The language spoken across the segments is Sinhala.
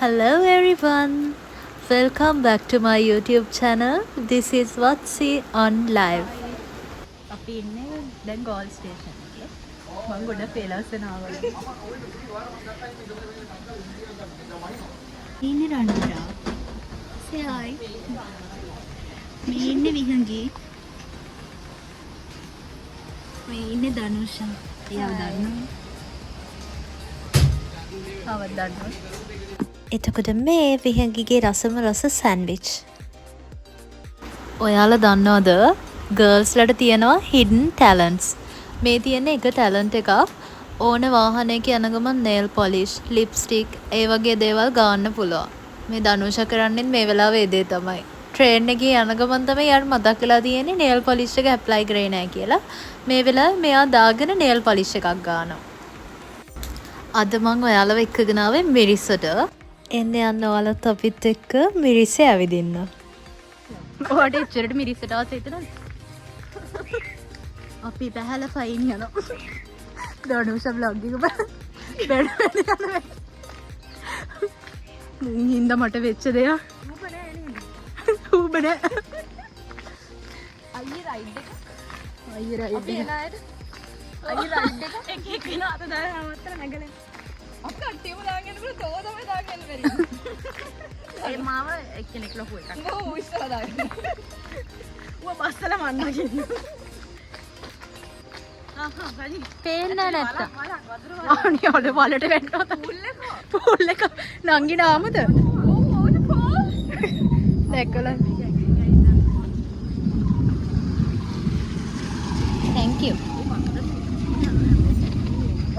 Hello everyone, welcome back to my YouTube channel. This is Watsi on live. අපි ඉන්නේ දැන් ගෝල් ස්ටේෂන් එකේ. මම ගොඩ ෆේලර්ස් වෙනවා. ඉන්නේ රණ්ඩුරා. Say hi. මේ ඉන්නේ විහංගී. මේ ඉන්නේ ධනුෂා. එයාව දන්නවා. කවද දන්නවද? එතකොට මේ විහංගිගේ රසම රස සෑන්ඩ්විච්. ඔයාලා දන්නවද ගර්ල්ස්ලට තියෙනවා හිඩන් ටැලන්ට්ස්. මේ තියෙන එක ටැලන්ට් එකක් ඕන වාහනයක යන ගමන් නේල් පොලිෂ්, ලිප්ස්ටික් ඒ වගේ දේවල් ගන්න පුළුවන්. මේ ධනුෂා කරන්නේ මේ වෙලාවේ ඒ දේ තමයි. ට්‍රේන් එකේ යන ගමන් තමයි යාට මතක් වෙලා තියෙන්නේ නේල් පොලිෂ් එක ඇප්ලයි කරේ නැහැ කියලා. මේ වෙලාවේ මෙයා දාගෙන නේල් පොලිෂ් එකක් ගන්නවා. අද මම ඔයාලව එක්කගෙන ආවේ මිරිසට. එන්න යන්න ඔයාලත් අපිත් එක්ක මිරිසේ ඇවිදින්න. ඔයාට එච්චරට මිරිසට ආස හිතනවද? අපි බහැලා ෆයින් යනවා. ධනුෂා vlog එක බැලුවා යනවා. හින්දා මට වෙච්ච දෙයක්. ඌබ නෑ. අයියේ රයිඩ් එක. අයියේ රයිඩ් එක. අයියේ රයිඩ් එක. එක වෙන අත දාලා මත්තර නැගලා. අපි කට්ටියම දාගෙන ඉන්න තෝ තමයි දාගෙන බැරි. ඒ මාව එක්කෙනෙක් ලොකු එකක්. ඌ ඉස්සරහ දාගෙන. ඌ බස්සල මන්නා කියන්නේ. ආහා හරි. පේන්නේ නැත්තා. අනේ ඔලේ වලට වැටෙනවා. පූල් එක නංගි නාමද? ඕන පූල්. දැකලා. Thank you.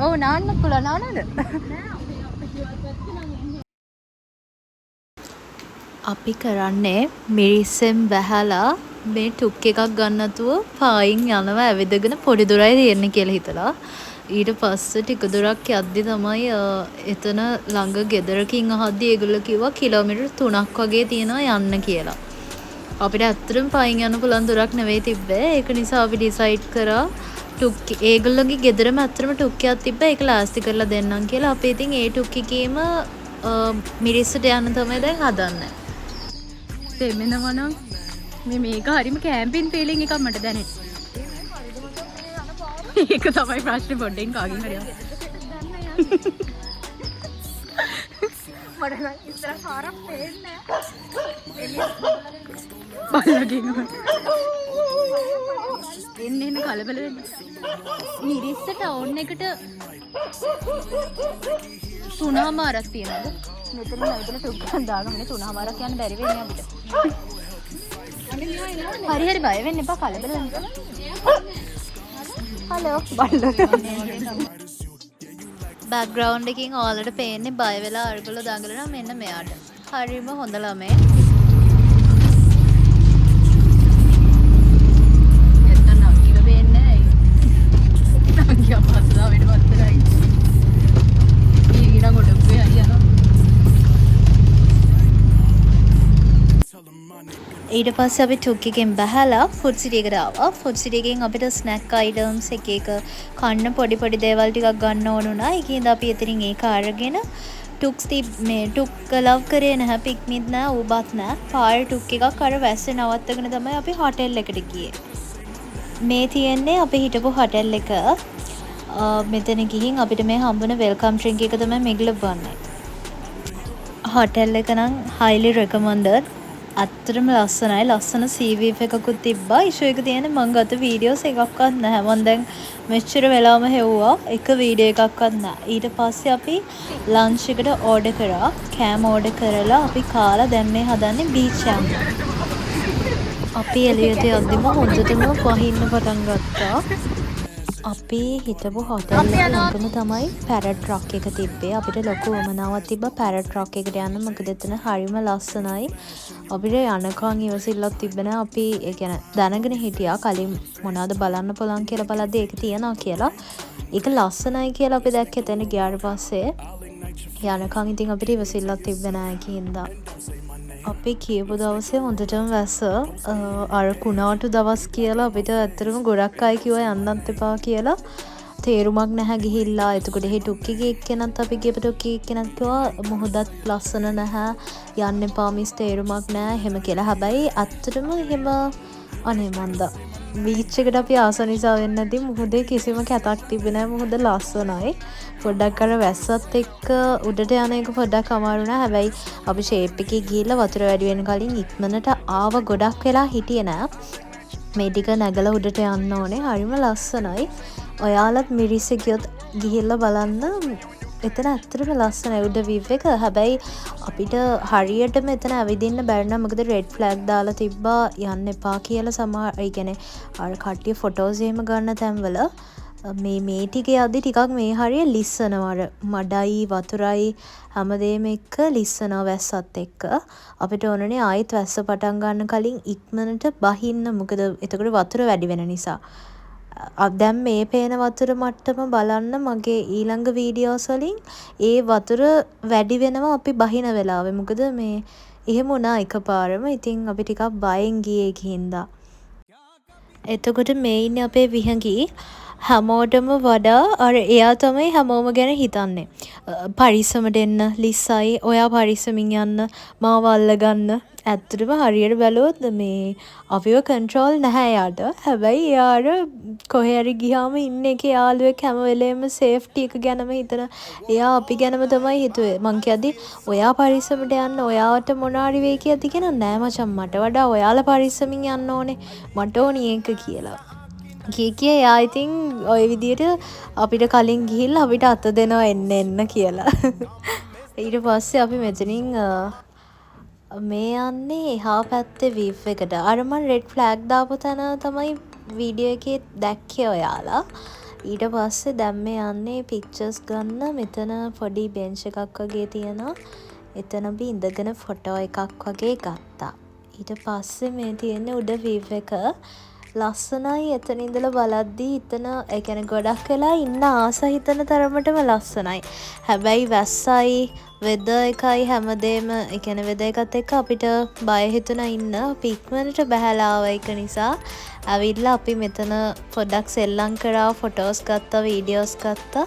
ඔව් නාන්න පුළුවන් නානද? අපි කරන්නේ මිරිසෙන් බහැලා මේ ටුක් එකක් ගන්නතුව පායින් යනවා ඇවිදගෙන පොඩි දුරයි තියෙන්නේ කියලා හිතලා. ඊට පස්සේ ටික දුරක් යද්දි තමයි එතන ළඟ ගෙදරකින් අහද්දි ඒගොල්ලෝ කිව්වා කිලෝමීටර් 3ක් වගේ තියෙනවා යන්න කියලා. අපිට ඇත්තටම පායින් යන්න පුළුවන් දුරක් නෙවෙයි තිබ්බේ. ඒක නිසා අපි ඩිසයිඩ් කරා ටුක් ඒගොල්ලෝගේ ගෙදරම ඇත්තටම ටුක් එකක් තිබ්බා. ඒක ලාස්ති කරලා දෙන්නම් කියලා. අපි ඉතින් ඒ ටුක් එකේම මිරිස්සට යන්න තමයි දැන් හදන්නේ. දෙමෙනවා නම් මේක හරිම කැම්පින් ෆීලිං එකක් මට දැනෙන්නේ. ඒක තමයි ප්‍රශ්නේ පොඩ්ඩෙන් කාගෙන් හරි. මට නම් ඉස්සර පාරක් පේන්නේ නැහැ. බලගින්න. එන්න කලබල වෙන්න. මිරිස්ස ටවුන් එකට 3:00ක් තියෙනවද? මෙතන නැවතන ටුක් දාගමනේ 3:00ක් යන්න බැරි වෙන්නේ අපිට. හරි හරි බය වෙන්න එපා කලබල වෙන්න. හලෝ බල්ලෝ. බෑග්ග්‍රවුන්ඩ් එකකින් ඔයාලට පේන්නේ බය වෙලා අරගල දඟලනවා මෙන්න මෙයාට. හරිම හොඳ ළමයි. ඊට පස්සේ අපි ටුක් එකෙන් බහලා ෆුඩ් සිටි එකට ආවා. ෆුඩ් සිටි එකෙන් අපිට ස්නැක් අයිටම්ස් එක කන්න පොඩි පොඩි දේවල් ටිකක් ගන්න ඕන වුණා. ඒකින්ද අපි එතනින් ඒක අරගෙන ටුක් ලව් කරේ නැහැ, පික්නික් නැහැ, ඌබත් නැහැ. පාර ටුක් එකක් අර වැස්සේ නවත්තගෙන තමයි අපි හොටෙල් එකට ගියේ. මේ තියෙන්නේ අපි හිටපු හොටෙල් එක. මෙතන ගිහින් අපිට මේ හම්බුන වෙල්කම් ඩ්‍රින්ක් එක තමයි මේගොල්ලෝ බන්නේ. හොටෙල් එක නම් highly recommended. අත්තරම ලස්සනයි. ලස්සන සීවීව් එකකුත් තිබ්බා. ඉෂුව එක තියෙන මං ගත වීඩියෝස් එකක්වත් නැහැ. මං දැන් මෙච්චර වෙලාවම හෙව්වා එක වීඩියෝ එකක්වත් නැහැ. ඊට පස්සේ අපි ලන්ච් එකට ඕඩර් කරා. කෑම ඕඩර් කරලා අපි කාලා දැන් මේ හදන්නේ බීච් යන්න. අපි එළියට යද්දිම හොඳටම වහින්න පටන් ගත්තා. අපි හිටපු හොටෙල් එකේ ළඟම තමයි පැරට් රොක් එක තිබ්බේ. අපිට ලොකු වමනාවක් තිබ්බා පැරට් රොක් එකට යන්න. මොකද එතන හරිම ලස්සනයි. අපිට යනකම් ඉවසිල්ලක් තිබ්බේ නෑ. අපි ඒ කියන්නේ දැනගෙන හිටියා කලින් මොනවද බලන්න පුළුවන් කියලා බලද්දි ඒක තියනවා කියලා. ඒක ලස්සනයි කියලා අපි දැක්ක එතන ගියාට පස්සේ යනකම් ඉතින් අපිට ඉවසිල්ලක් තිබ්බේ නෑ කින්දා. අපි කියපු දවසේ හොඳටම වැස්ස අර කුණාටු දවස් කියලා අපිට ඇත්තටම ගොඩක් අය කිව්වා යන්නත් එපා කියලා. තේරුමක් නැහැ ගිහිල්ලා. එතකොට ඒ ටුක්කිගේ එක්කෙනත් අපි ගිහපු ටුක්කිගේ එක්කෙනත් කිව්වා මුහුදත් ලස්සන නැහැ යන්න එපා මිස් තේරුමක් නැහැ එහෙම කියලා. හැබැයි ඇත්තටම එහෙම අනේ මන්දා බීච් එකට අපි ආස නිසා වෙන්නේ නැති මුහුදේ කිසිම කැතක් තිබ්බේ නැහැ. මුහුද ලස්සනයි. පොඩ්ඩක් අර වැස්සත් එක්ක උඩට යන එක පොඩ්ඩක් අමාරු නෑ. හැබැයි අපි ෂේප් එකේ ගිහිල්ලා වතුර වැඩි වෙන කලින් ඉක්මනට ආව ගොඩක් වෙලා හිටියේ නෑ. මේ ටික නැගලා උඩට යන්න ඕනේ. හරිම ලස්සනයි. ඔයාලත් මිරිස් ගියොත් ගිහිල්ලා බලන්න. එතන ඇත්තටම ලස්සනයි උඩ view එක. හැබැයි අපිට හරියට මෙතන ඇවිදින්න බැරි නම් මොකද රෙඩ් ෆ්ලැග් දාලා තිබ්බා යන්න එපා කියලා. සමහර ඒ කියන්නේ අර කට්ටිය ෆොටෝස් එහෙම ගන්න තැන්වල මේ ටික යද්දි ටිකක් මේ හරිය ලිස්සනවා. අර මඩයි වතුරයි හැමදේම එක්ක ලිස්සනවා වැස්සත් එක්ක. අපිට ඕනනේ ආයෙත් වැස්ස පටන් ගන්න කලින් ඉක්මනට බහින්න. මොකද එතකොට වතුර වැඩි වෙන නිසා. දැන් මේ පේන වතුර මට්ටම බලන්න මගේ ඊළඟ වීඩියෝස් වලින් ඒ වතුර වැඩි වෙනවා අපි බහින වෙලාවේ. මොකද මේ එහෙම වුණා එකපාරම. ඉතින් අපි ටිකක් බයෙන් ගියේ ඒකින්දා. එතකොට මේ ඉන්නේ අපේ විහඟි. හැමෝටම වඩා අර එයා තමයි හැමෝම ගැන හිතන්නේ. පරිස්සමට එන්න ලිස්සයි ඔයා පරිස්සමින් යන්න මාව අල්ලගන්න. ඇත්තටම හරියට බැලුවොත් මේ අපිව කන්ට්‍රෝල් නැහැ එයාට. හැබැයි එයාට කොහේ හරි ගියාම ඉන්න එකේ යාළුවෙක් හැම වෙලේම සේෆ්ටි එක ගැනම හිතන. එයා අපි ගැනම තමයි හිතුවේ. මං කියද්දි ඔයා පරිස්සමට යන්න ඔයාට මොනාරි වෙයි කියද්දි කියන නෑ මචං මට වඩා ඔයාලා පරිස්සමින් යන්න ඕනේ. මට ඕනි ඒක කියලා. කිය එයා ඉතින් ඔය විදියට අපිට කලින් ගිහිල්ලා අපිට අත දෙනවා එන්න කියලා. ඊට පස්සේ අපි මෙතනින් මේ යන්නේ එහා පැත්තේ වීව් එකට. අර මන් රෙඩ් ෆ්ලැග් දාපු තැන තමයි වීඩියෝ එකේ දැක්කේ ඔයාලා. ඊට පස්සේ දැන් මේ යන්නේ පික්චර්ස් ගන්න. මෙතන පොඩි බෙන්ච් එකක් වගේ තියෙනවා. එතන අපි ඉඳගෙන ෆොටෝ එකක් වගේ ගත්තා. ඊට පස්සේ මේ තියෙන්නේ උඩ වීව් එක. ලස්සනයි. එතන ඉඳලා බලද්දී එතන ඒ කියන්නේ ගොඩක් වෙලා ඉන්න ආස හිතන තරමටම ලස්සනයි. හැබැයි වැස්සයි වෙදර් එකයි හැමදේම ඒ කියන්නේ වෙදර් එකත් එක්ක අපිට බය හිතුණා ඉන්න. අපි ඉක්මනට බහැලා ආව එක නිසා ඇවිල්ලා අපි මෙතන පොඩ්ඩක් සෙල්ලම් කරා, ෆොටෝස් ගත්තා, වීඩියෝස් ගත්තා.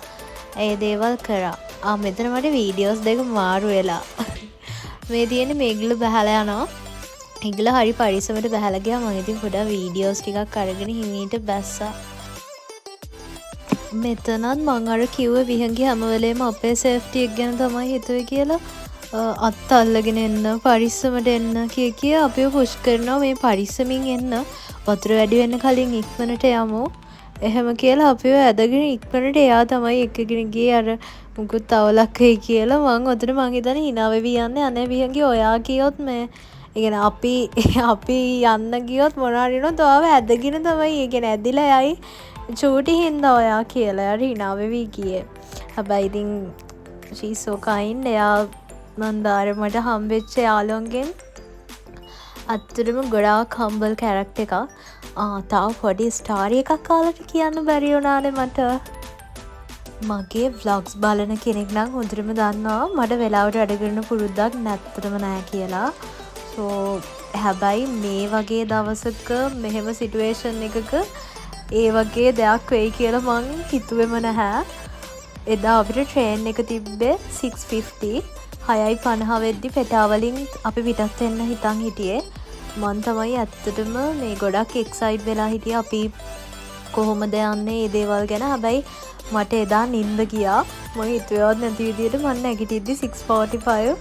ඒ දේවල් කරා. මෙතන මට වීඩියෝස් දෙක මාරු වෙලා. මේ තියෙන්නේ මේගොල්ලෝ බහැලා යනවා. ඒගොල්ලෝ හරි පරිස්සමට බහැලා ගියා. මම ඉතින් පොඩ්ඩක් වීඩියෝස් ටිකක් අරගෙන හිමීට බැස්සා. මෙතනත් මං අර කිව්වේ විහංගි හැම වෙලේම අපේ සේෆ්ටි එක ගැන තමයි හිතුවේ කියලා. අත් අල්ලගෙන එන්න පරිස්සමට එන්න කිය අපිව පුෂ් කරනවා මේ පරිස්සමින් එන්න. වතුර වැඩි වෙන්න කලින් ඉක්මනට යමු. එහෙම කියලා අපිව ඇදගෙන ඉක්මනට එයා තමයි එක්කගෙන ගියේ. අර මුකුත් අවලක් වෙයි කියලා මං ඔතන මං හිතන්නේ hina වෙවි යන්නේ. අනේ විහංගි ඔයා කියොත් මේ ඉගෙන අපි යන්න ගියොත් මොනාරි නෝ තව ඇදගෙන තමයි ඉගෙන ඇදිලා යයි චූටි හින්දා ඔයා කියලා යාර hina වෙවි ගියේ. හැබැයි ඉතින් she's so kind. එයා මන්දාර මට හම්බෙච්ච යාළුවන්ගෙන් අත්‍තරම ගොඩාක් හම්බල් කැරක්ටර් එකක්. තාම පොඩි ස්ටෝරි එකක් කාලට කියන්න බැරි වුණානේ මට. මගේ vlogs බලන කෙනෙක් නම් හොඳටම දන්නවා මට වෙලාවට වැඩ කරන පුරුද්දක් නැත්තටම නැහැ කියලා. so හැබැයි මේ වගේ දවසක මෙහෙම සිටුේෂන් එකක ඒ වගේ දෙයක් වෙයි කියලා මං හිතුවෙම නැහැ. එදා අපිට ට්‍රේන් එක තිබ්බේ 6:50. 6:50 වෙද්දි පෙටාවලින් අපි පිටත් වෙන්න හිතන් හිටියේ. මං තමයි ඇත්තටම මේ ගොඩක් එක්සයිට් වෙලා හිටියේ අපි කොහොමද යන්නේ මේ දේවල් ගැන. හැබැයි මට එදා නිින්ද ගියා. මම හිතුවේවත් නැති විදියට මම නැගිටිද්දි 6:45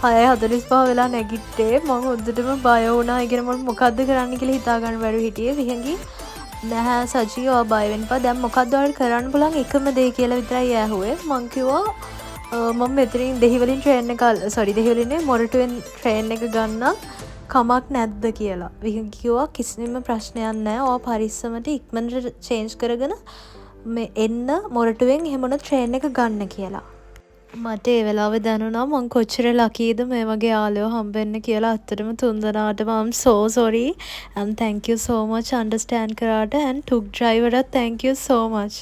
6:45 වෙලා නැගිට්ටේ. මම හොඳටම බය වුණා. ඒ කියන්නේ මම මොකද්ද කරන්න කියලා හිතා ගන්න බැරුව හිටියේ. විහංගි නැහැ සජී ඔයා බය වෙන්න එපා. දැන් මොකද්ද ඔයාලට කරන්න පුළුවන් එකම දේ කියලා විතරයි ඇහුවේ. මං කිව්වා මම මෙතනින් දෙහිවලින් ට්‍රේන් එක දෙහිවලින් නේ මොරටුවෙන් ට්‍රේන් එක ගන්න කමක් නැද්ද කියලා. විහංගි කිව්වා කිසිම ප්‍රශ්නයක් නැහැ. ඔයා පරිස්සමට ඉක්මනට චේන්ජ් කරගෙන මේ එන්න මොරටුවෙන් එහෙම උන ට්‍රේන් එක ගන්න කියලා. මට ඒ වෙලාවේ දැනුණා මං කොච්චර ලකීද මේ වගේ යාළුවෝ හම්බෙන්න කියලා. අත්තටම තුන්දෙනාටම I'm so sorry and thank you so much understand කරාට and tuk driverට thank you so much.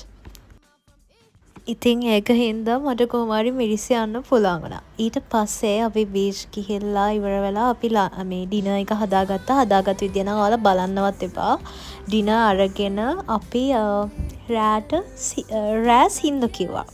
ඉතින් ඒක හින්දා මට කොහොම හරි මිරිස් යන්න පුළුවන් වුණා. ඊට පස්සේ අපි බීච් ගිහිල්ලා ඉවර වෙලා අපි මේ ඩිනර් එක හදාගත්තා. හදාගත්ත විදිය නම් ඔයාලා බලන්නවත් එපා. ඩිනර් අරගෙන අපි රෑ සින්දු කිව්වා.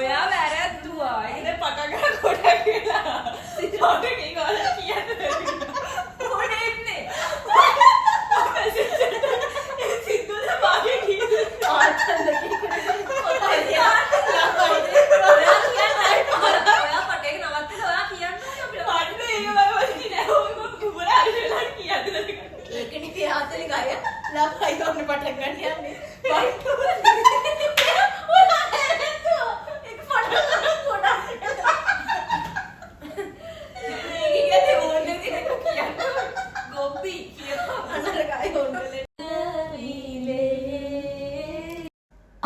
ඔයා වැරද්දුවා. ඉතින් පටගන්න කොට කියලා. සිතාට කීකවල කියන්නේ. මොනේ ඉන්නේ? සිතුද මාගේ කීද? ආතල්ල කීකනේ. ඔයා පටේක නවත්තලා ඔයා කියන්නේ අපිට. පට්ට ඒක වගේ කියන්නේ. ඔය කුඹුර හරි වෙලා කියන්නේ. ඒකනේ මේ ආතලේ ගය. ලාපයි ගන්න පටන් ගන්න යන්නේ. පට්ට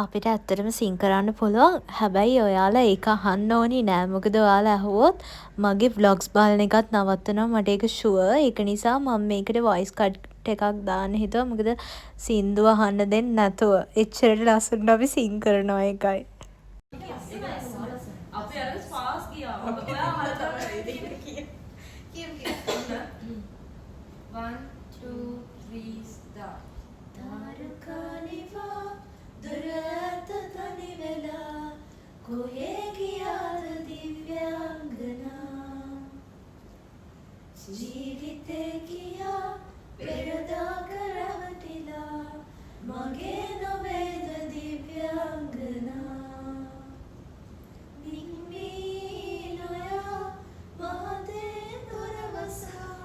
අපිට ඇත්තටම සිං කරන්න පුළුවන්. හැබැයි ඔයාලා ඒක අහන්න ඕනි නෑ. මොකද ඔයාලා ඇහුවොත් මගේ vlogs බලන එකත් නවත්තනවා. මට ඒක ෂුවර්. ඒක නිසා මම මේකට voice cut එකක් දාන්න හිතුවා. මොකද සින්දුව අහන්න දෙන්නේ නැතුව. එච්චරට ලස්සනට අපි සිං කරනවා ඒකයි. අපි අර ස්පාස් ගියා. ඔයා අහලා තමයි දෙන්න කිය. 1 2 3 start. තාරකානිවා දුරත තනි වෙලා කොහේ ගියාද දිව්‍යාංගනා ජීවිතේ කියා පෙරදා කරවටිලා මගේ නොවේද දිව්‍යාංගනා මින්මී නොයා මහදේ දොරවසා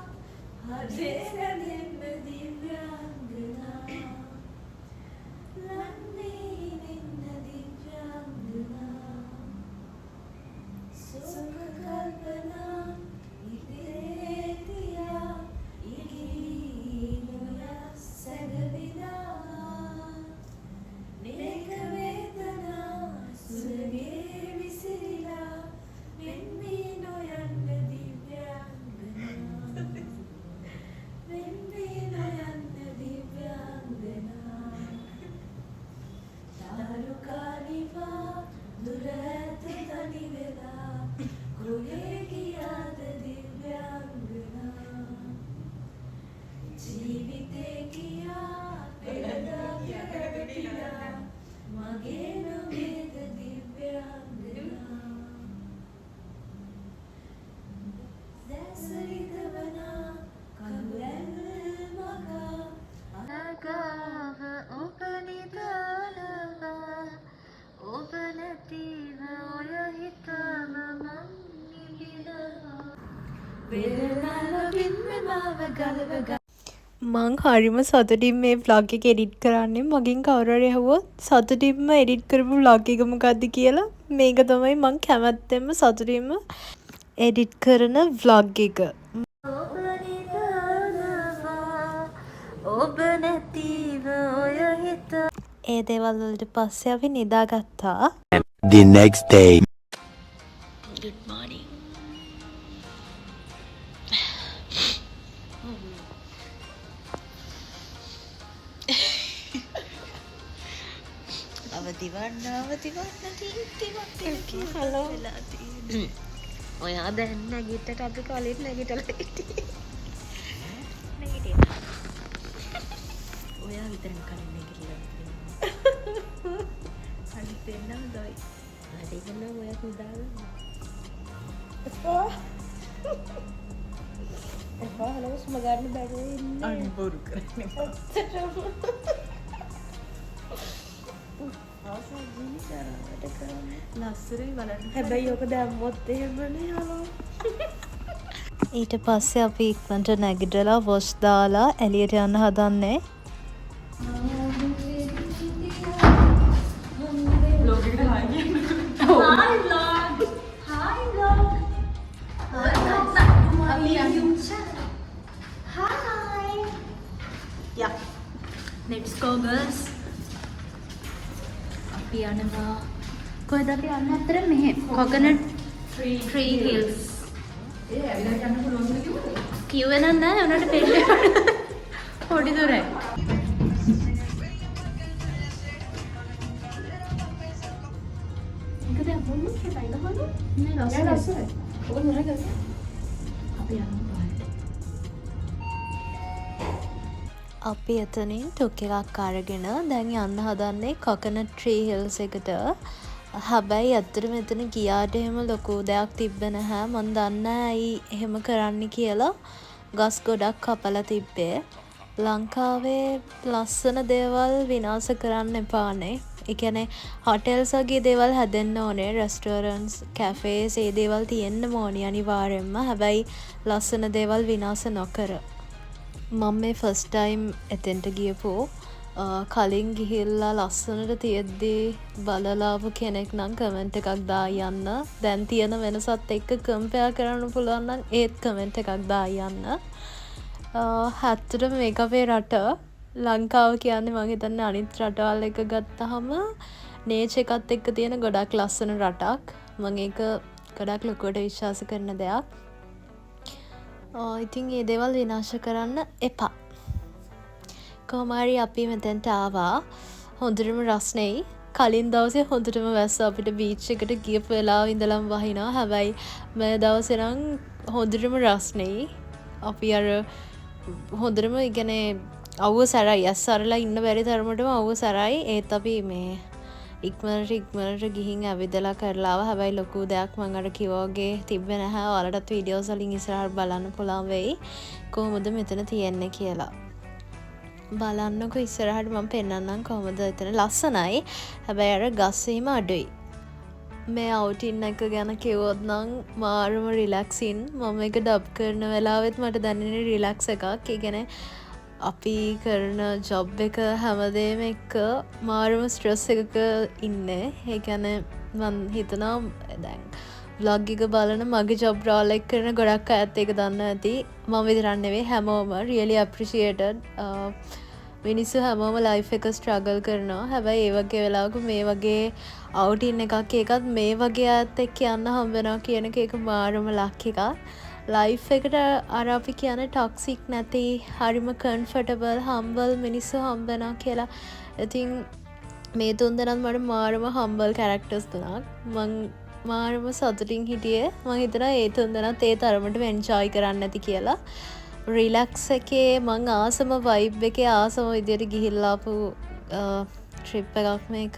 හදේ රැඳෙන්න දිව්‍යාංගනා මං හරිම සතුටින් මේ vlog එක edit කරන්නේ. මගෙන් කවුරු හරි අහුවොත් සතුටින්ම edit කරපු vlog එක මොකද්ද කියලා. මේක තමයි මං කැමැත්තෙන්ම සතුටින්ම edit කරන vlog එක. ඒ දේවල් වලට පස්සේ අපි නිදාගත්තා. The next day. Good morning. ඔයා දැන් නැගිට්ටට අපි කලින් නැගිටලා හිටියේ. ඔයා විතරම කලින් නැගිටලා. අනිත් දෙන්නම දොයි. හරි ගන්න ඔයා කුදාලා. එපා හලස් මගන්න බැරුව ඉන්නේ. අනේ බොරු කරන්නේ. ලස්සරයි බලන්න. හැබැයි ඔක දැම්මොත් එහෙමනේ යනවා. ඊට පස්සේ අපි ඉක්මනට නැගිටලා වොෂ් දාලා එළියට යන්න හදන්නේ. vlog එකට ආයි. Hi vlog. අද අපි යන්න අතර මෙහෙ කොකනට් ට්‍රී හිල්ස්. ඒ ඇවිල්ලා යන්න පුළුවන් කිව්වද? කිව්වේ නෑ උනට පෙන්නේ පොඩි දුරයි. ඒක දැන් මොන්නේ කියලා ඉන්නවද? නෑ ලස්සනයි. ඔක මොනවද කරන්නේ? අපි යන්න අපි එතනින් ටුක් එකක් අරගෙන දැන් යන්න හදන්නේ කොකනට් ට්‍රී හිල්ස් එකට. හැබැයි ඇත්තටම මෙතන ගියාට එහෙම ලොකු දෙයක් තිබ්බ නැහැ. මම දන්නේ නැහැ ඇයි එහෙම කරන්න කියලා. ගස් ගොඩක් කපලා තිබ්බේ. ලංකාවේ ලස්සන දේවල් විනාශ කරන්න එපානේ. ඒ කියන්නේ හොටෙල්ස් වගේ දේවල් හැදෙන්න ඕනේ. රෙස්ටෝරන්ට්ස්, කැෆේස් ඒ දේවල් තියෙන්න ඕනේ අනිවාර්යෙන්ම. හැබැයි ලස්සන දේවල් විනාශ නොකර. මම මේ ෆස්ට් ටයිම් එතෙන්ට ගියපු කලින් ගිහිල්ලා ලස්සනට තියෙද්දී බලලාපු කෙනෙක් නම් කමෙන්ට් එකක් දා යන්න. දැන් තියෙන වෙනසත් එක්ක කම්පෙයාර් කරන්න පුළුවන් නම් ඒත් කමෙන්ට් එකක් දා යන්න. ඇත්තටම මේක අපේ රට ලංකාව කියන්නේ මම හිතන්නේ අනිත් රටවල් එක ගත්තාම නේචර් එකත් එක්ක තියෙන ගොඩක් ලස්සන රටක්. මම ඒක ගොඩක් ලොකුවට විශ්වාස කරන දෙයක්. ඉතින් ඒ දේවල් විනාශ කරන්න එපා. කොහොම හරි අපි මෙතෙන්ට ආවා. හොඳටම රස්නෙයි. කලින් දවසේ හොඳටම වැස්ස අපිට බීච් එකට ගියපු වෙලාව ඉඳලම වහිනවා. හැබැයි මේ දවසේ නම් හොඳටම රස්නෙයි. අපි අර හොඳටම ඉන්නේ අවුව සැරයි. ඇස් අරලා ඉන්න බැරි තරමටම අවුව සැරයි. ඒත් අපි මේ ඉක්මනට ගිහින් ඇවිදලා කරලා ආවා. හැබැයි ලොකු දෙයක් මම අර කිව්වා වගේ තිබ්බේ නැහැ. ඔයාලටත් වීඩියෝස් වලින් ඉස්සරහට බලන්න පුළුවන් වෙයි. කොහොමද මෙතන තියෙන්නේ කියලා. බලන්නකො ඉස්සරහට මම පෙන්නන්නම් කොහොමද එතන ලස්සනයි. හැබැයි අර ගස් එහෙම අඩුයි. මේ අවුටින් එක ගැන කිව්වොත් නම් මාරම රිලැක්සින්. මම ඒක ඩබ් කරන වෙලාවෙත් මට දැනෙන රිලැක්ස් එකක්. ඒ කියන්නේ අපි කරන ජොබ් එක හැමදේම එක්ක මාරම ස්ට්‍රෙස් එකක ඉන්නේ. ඒ කියන්නේ මම හිතනවා දැන් vlog එක බලන මගේ ජොබ් රෝල් එක කරන ගොඩක් අයත් ඒක දන්නවා ඇති. මම විතරක් නෙවෙයි හැමෝම really appreciated. මිනිස්සු හැමෝම ලයිෆ් එක ස්ට්‍රගල් කරනවා. හැබැයි ඒ වගේ වෙලාවක මේ වගේ අවුටින් එකක් ඒකත් මේ වගේ අයත් එක්ක යන්න හම්බ වෙනවා කියන එක ඒක මාරම ලක් එකක්. ලයිෆ් එකට අර අපි කියන ටොක්සික් නැති හරිම කම්ෆර්ටබල් හම්බල් මිනිස්සු හම්බ වෙනවා කියලා. ඉතින් මේ තුන් දෙනාත් මට මාරම හම්බල් කැරක්ටර්ස් තුනක්. මං මාරම සතුටින් හිටියේ. මං හිතනවා ඒ තුන් දෙනාත් ඒ තරමටම එන්ජොයි කරන්න ඇති කියලා. රිලැක්ස් එකේ මං ආසම වයිබ් එකේ ආසම විදියට ගිහිල්ලා ආපු ට්‍රිප් එකක් මේක.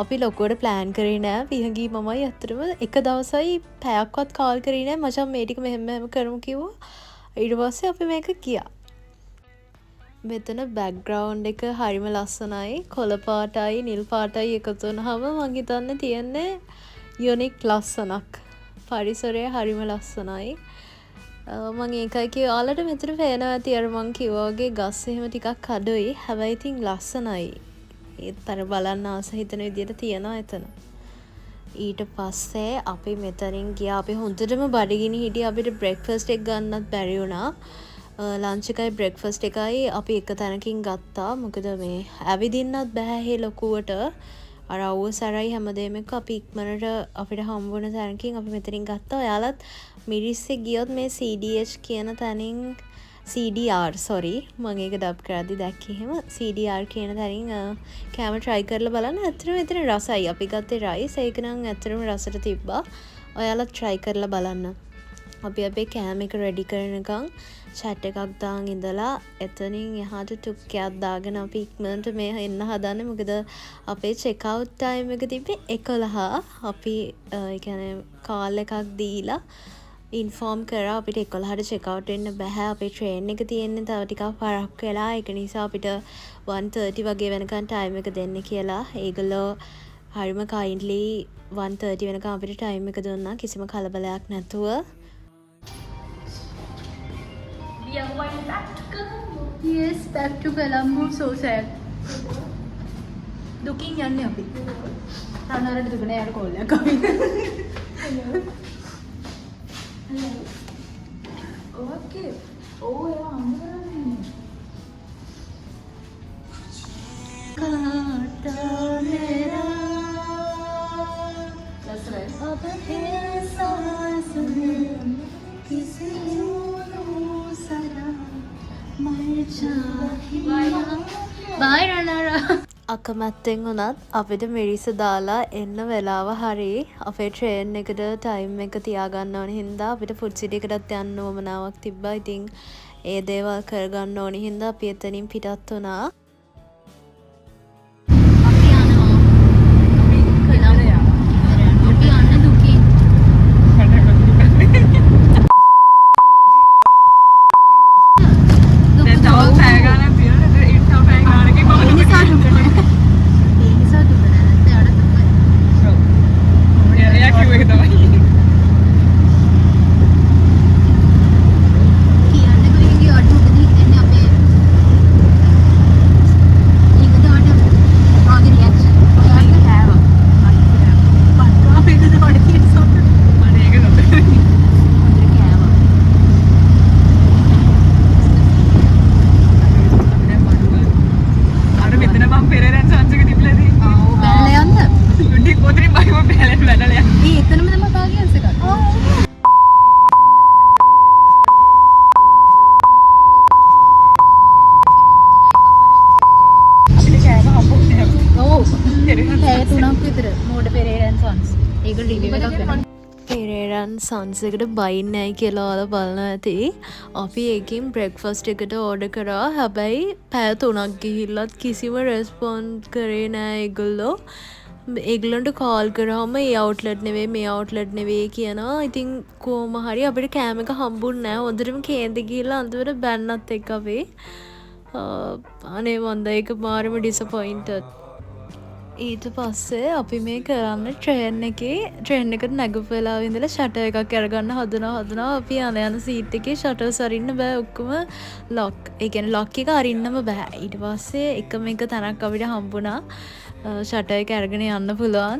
අපි ලොකුවට ප්ලෑන් කරේ නෑ. පිහගී මමයි ඇත්තටම එක දවසයි පැයක්වත් කාල් කරේ නෑ. මචං මේ ටික මෙහෙම කරමු කිව්වා. ඊට පස්සේ අපි මේක ගියා. මෙතන බෑග්ග්‍රවුන්ඩ් එක හරිම ලස්සනයි. කොළ පාටයි නිල් පාටයි එකතු වුණාම මං හිතන්නේ තියෙන්නේ යුනික් ලස්සනක්. පරිසරය හරිම ලස්සනයි. මං ඒකයි කිව්වේ ඔයාලට මෙතන පේනවා ඇති අර මං කිව්වා වගේ ගස් එහෙම ටිකක් අඩුයි. හැබැයි ඉතින් ලස්සනයි. ඒත් අර බලන්න ආස හිතන විදියට තියනවා එතන. ඊට පස්සේ අපි මෙතනින් ගියා. අපි හොඳටම බඩගිනි හිටියේ. අපිට බ්‍රෙක්ෆාස්ට් එක ගන්නත් බැරි වුණා. ලන්ච් එකයි බ්‍රෙක්ෆාස්ට් එකයි අපි එක තැනකින් ගත්තා. මොකද මේ ඇවිදින්නත් බෑ හේ ලොකුවට. අර අවුව සැරයි හැමදේම එක්ක අපි ඉක්මනට අපිට හම්බුන තැනකින් අපි මෙතනින් ගත්තා. ඔයාලත් මිරිස්සේ ගියොත් මේ CDH කියන තැනින් CDR sorry මම ඒක ඩබ් කරද්දි දැක්කේ එහෙම CDR කියන තැනින් කෑම try කරලා බලන්න. ඇත්තටම එතන රසයි. අපි ගත්තේ රයිස්. ඒක නම් ඇත්තටම රසට තිබ්බා. ඔයාලත් try කරලා බලන්න. අපි අපේ කෑම එක ready කරනකම් chat එකක් දාන් ඉඳලා එතනින් එහාට ටුක් එකක් දාගෙන අපි ඉක්මනට මේ එන්න හදන්නේ. මොකද අපේ check out time එක තිබ්බේ 11. අපි ඒ කියන්නේ කාල් එකක් දීලා ඉන්ෆෝම් කරා අපිට 11ට චෙක් අවුට් වෙන්න බෑ. අපේ ට්‍රේන් එක තියෙන්නේ තව ටිකක් පරක් වෙලා. ඒක නිසා අපිට 1:30 වගේ වෙනකන් ටයිම් එක දෙන්න කියලා. ඒගොල්ලෝ හරිම කයින්ඩ්ලි 1:30 වෙනකන් අපිට ටයිම් එක දුන්නා කිසිම කලබලයක් නැතුව. We are going back to Colombo. Yes, back to Colombo. So sad. දුකින් යන්නේ අපි. රණාරට දුක නෑ යාට කෝල් එකක් අපි. Hello. Okay. Oh, yeah, I'm running. काटा मेरा බයි රනර අකමැත්තෙන් වුණත් අපිට මිරිස දාලා එන්න වෙලාව හරි අපේ ට්‍රේන් එකට ටයිම් එක තියාගන්න ඕන හින්දා අපිට ෆුඩ් සිටි එකටත් යන්න උවමනාවක් තිබ්බා. ඉතින් ඒ දේවල් කරගන්න ඕන හින්දා අපි එතනින් පිටත් වුණා. පෙරේරන් සන්ස් එකට බයින් නෑ කියලා ඔයාලා බලන ඇති. අපි ඒකින් බ්‍රෙක්ෆාස්ට් එකට ඕඩර් කරා. හැබැයි පැය 3ක් ගිහිල්ලත් කිසිම රෙස්පොන්ඩ් කරේ නෑ ඒගොල්ලෝ. ඒගොල්ලන්ට කෝල් කරාම ඒ අවුට්ලට් නෙවෙයි මේ අවුට්ලට් නෙවෙයි කියනවා. ඉතින් කොහොම හරි අපිට කෑම එක හම්බුන්නේ නෑ. හොඳටම කේන්ති ගිහිල්ලා අන්තිමට බැන්නත් එක්ක අපි අනේ මන්ද ඒක මාරම ඩිසපොයින්ටඩ්. ඊට පස්සේ අපි මේ කරන්න ට්‍රේන් එකට නැගපු වෙලාවෙ ඉඳලා ෂටර් එකක් අරගන්න හදනවා. අපි යන සීට් එකේ ෂටර්ස් අරින්න බෑ. ඔක්කොම ලොක්. ඒ කියන්නේ ලොක් එක අරින්නම බෑ. ඊට පස්සේ එකම එක තැනක් අපිට හම්බුණා. ෂටර් එක අරගෙන යන්න පුළුවන්.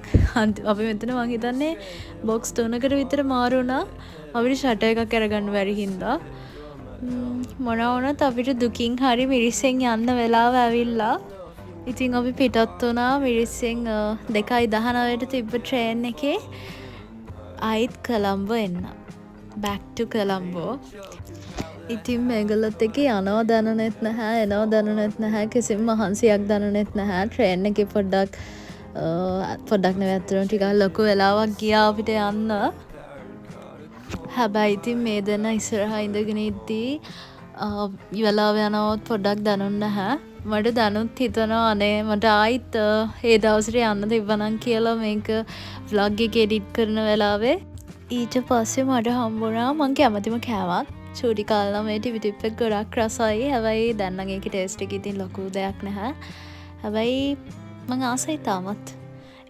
අපි මෙතන මං හිතන්නේ බොක්ස් 3කට විතර මාරු වුණා. අපිට ෂටර් එකක් අරගන්න බැරි හින්දා. මොනවා වුණත් අපිට දුකින් හරි මිරිස්සෙන් යන්න වෙලාව ඇවිල්ලා. ඉතින් අපි පිටත් වුණා මිරිස්සෙන් 2:19ට තිබ්බ ට්‍රේන් එකේ ආයිත් කොළඹ එන්න. back to Colombo. ඉතින් මේගොල්ලොත් එක්ක යනවා දැනුනෙත් නැහැ, එනවා දැනුනෙත් නැහැ, කිසිම මහන්සියක් දැනුනෙත් නැහැ. ට්‍රේන් එකේ පොඩ්ඩක් නෙවෙයි අතන ටිකක් ලොකු වෙලාවක් ගියා අපිට යන්න. හැබැයි ඉතින් මේ දෙන ඉස්සරහා ඉඳගෙන ඉද්දී වෙලාව යනවත් පොඩ්ඩක් දැනුන්නේ නැහැ. මට දැනුත් හිතනවා අනේ මට ආයිත් ඒ දවසට යන්න තිබ්බනම් කියලා මේක vlog එක edit කරන වෙලාවේ. ඊට පස්සේ මට හම්බුණා මං කැමතිම කෑමක්. චූටි කාලේ නම් මේ ටිපි ටිප් එක ගොඩක් රසයි. හැබැයි දැන් නම් ඒකේ ටේස්ට් එක ඉතින් ලොකු දෙයක් නැහැ. හැබැයි මං ආසයි තාමත්.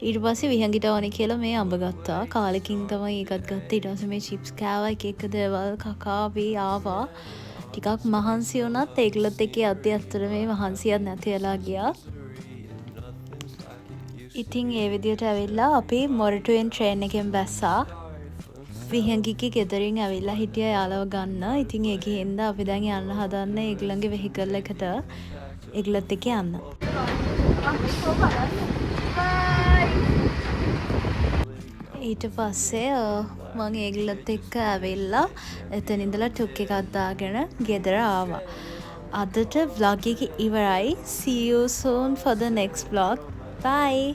ඊට පස්සේ විහංගිට ඕනේ කියලා මේ අඹ ගත්තා. කාලෙකින් තමයි ඒකත් ගත්තේ. ඊට පස්සේ මේ චිප්ස් කෑවා. එක දේවල් කකා අපි ආවා. ටිකක් මහන්සි වුණත් ඒගොල්ලොත් එක්ක යද්දී අතර මේ මහන්සියක් නැති වෙලා ගියා. ඉතින් ඒ විදිහට ඇවිල්ලා අපි මොරටුවෙන් ට්‍රේන් එකෙන් බැස්සා. විහංගිගේ ගෙදරින් ඇවිල්ලා හිටියා යාළුව ගන්න. ඉතින් ඒකේ හින්දා අපි දැන් යන්න හදන්නේ ඒගොල්ලන්ගේ වෙහිකල් එකට. ඒගොල්ලොත් එක්ක යන්න. ඊට පස්සේ මම ඒගොල්ලොත් එක්ක ඇවිල්ලා එතන ඉඳලා ටුක් එකක් දාගෙන ගෙදර ආවා. අදට vlog එක ඉවරයි. See you soon for the next vlog. Bye.